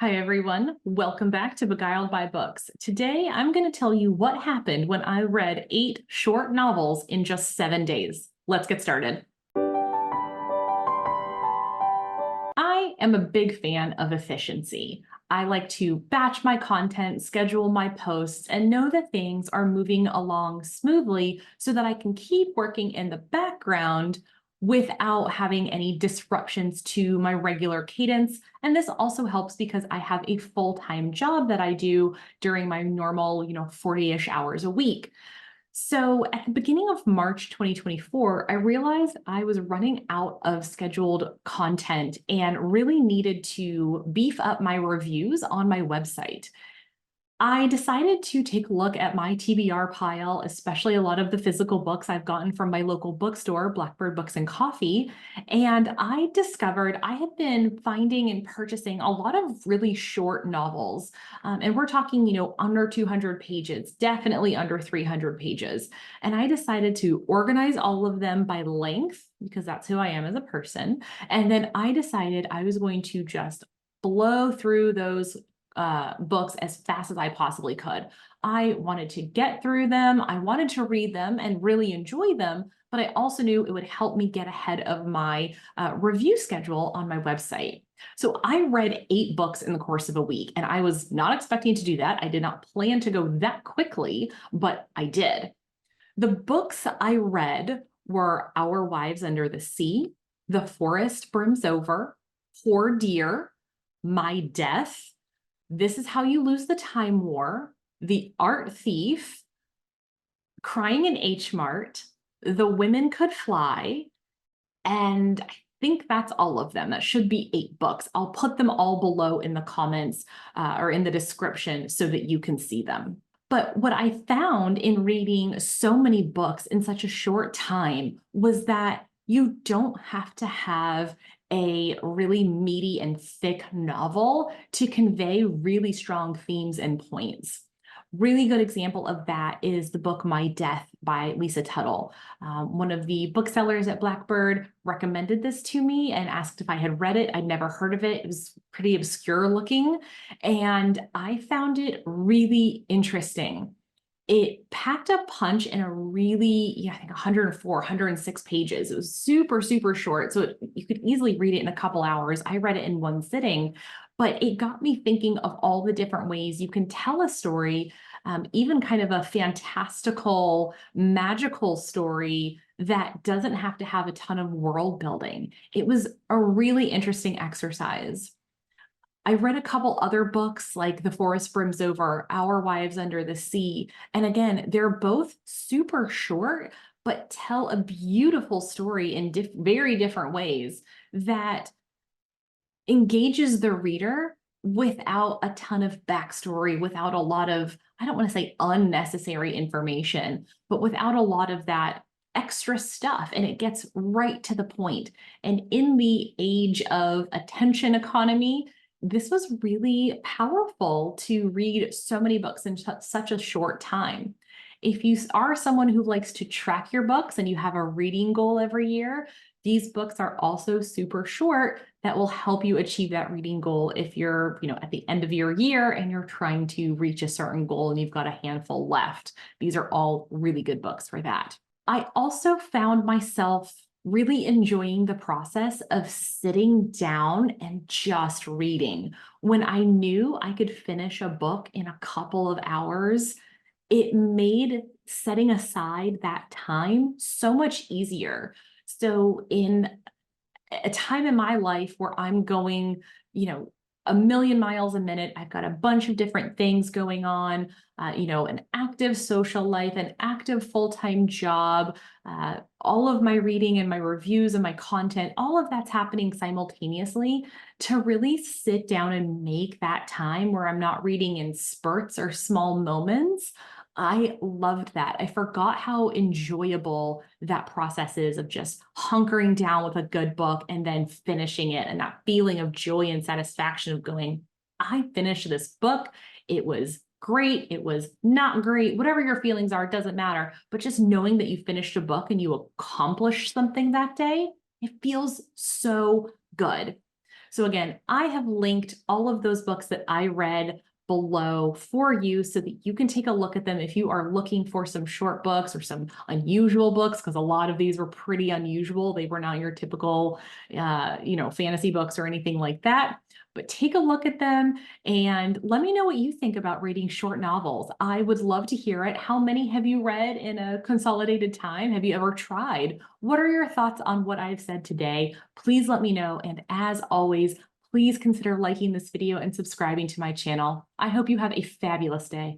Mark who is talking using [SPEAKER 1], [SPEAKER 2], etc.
[SPEAKER 1] Hi, everyone. Welcome back to Beguiled by Books. Today, I'm going to tell you what happened when I read 8 short novels in just 7 days. Let's get started. I am a big fan of efficiency. I like to batch my content, schedule my posts, and know that things are moving along smoothly so that I can keep working in the background without having any disruptions to my regular cadence. And this also helps because I have a full-time job that I do during my normal, 40-ish hours a week. So at the beginning of March 2024, I realized I was running out of scheduled content and really needed to beef up my reviews on my website. I decided to take a look at my TBR pile, especially a lot of the physical books I've gotten from my local bookstore, Blackbird Books and Coffee, and I discovered I had been finding and purchasing a lot of really short novels. And we're talking, under 200 pages, definitely under 300 pages. And I decided to organize all of them by length because that's who I am as a person. And then I decided I was going to just blow through those books as fast as I possibly could. I wanted to get through them. I wanted to read them and really enjoy them, but I also knew it would help me get ahead of my review schedule on my website. So I read 8 books in the course of a week, and I was not expecting to do that. I did not plan to go that quickly, but I did. The books I read were Our Wives Under the Sea, The Forest Brims Over, Poor Dear, My Death, This Is How You Lose the Time War, The Art Thief, Crying in H Mart, The Women Could Fly, and I think that's all of them. That should be 8 books. I'll put them all below in the comments or in the description so that you can see them. But what I found in reading so many books in such a short time was that you don't have to have a really meaty and thick novel to convey really strong themes and points. Really good example of that is the book My Death by Lisa Tuttle. One of the booksellers at Blackbird recommended this to me and asked if I had read it. I'd never heard of it. It was pretty obscure looking, and I found it really interesting. It packed a punch in a really, I think 104, 106 pages. It was super, super short. So you could easily read it in a couple hours. I read it in one sitting, but it got me thinking of all the different ways you can tell a story, even kind of a fantastical, magical story that doesn't have to have a ton of world building. It was a really interesting exercise. I read a couple other books like The Forest Brims Over, Our Wives Under the Sea. And again, they're both super short, but tell a beautiful story in very different ways that engages the reader without a ton of backstory, without a lot of, I don't want to say unnecessary information, but without a lot of that extra stuff. And it gets right to the point. And in the age of attention economy, this was really powerful to read so many books in such a short time. If you are someone who likes to track your books and you have a reading goal every year, these books are also super short that will help you achieve that reading goal if you're, at the end of your year and you're trying to reach a certain goal and you've got a handful left. These are all really good books for that. I also found myself really enjoying the process of sitting down and just reading. When I knew I could finish a book in a couple of hours, it made setting aside that time so much easier. So in a time in my life where I'm going, a million miles a minute, I've got a bunch of different things going on, an active social life, an active full-time job, all of my reading and my reviews and my content, all of that's happening simultaneously. To really sit down and make that time where I'm not reading in spurts or small moments, I loved that. I forgot how enjoyable that process is of just hunkering down with a good book and then finishing it, and that feeling of joy and satisfaction of going, I finished this book. It was great. It was not great. Whatever your feelings are, it doesn't matter. But just knowing that you finished a book and you accomplished something that day, it feels so good. So again, I have linked all of those books that I read below for you so that you can take a look at them if you are looking for some short books or some unusual books, because a lot of these were pretty unusual. They were not your typical, fantasy books or anything like that. But take a look at them and let me know what you think about reading short novels. I would love to hear it. How many have you read in a consolidated time? Have you ever tried? What are your thoughts on what I've said today? Please let me know. And as always, please consider liking this video and subscribing to my channel. I hope you have a fabulous day.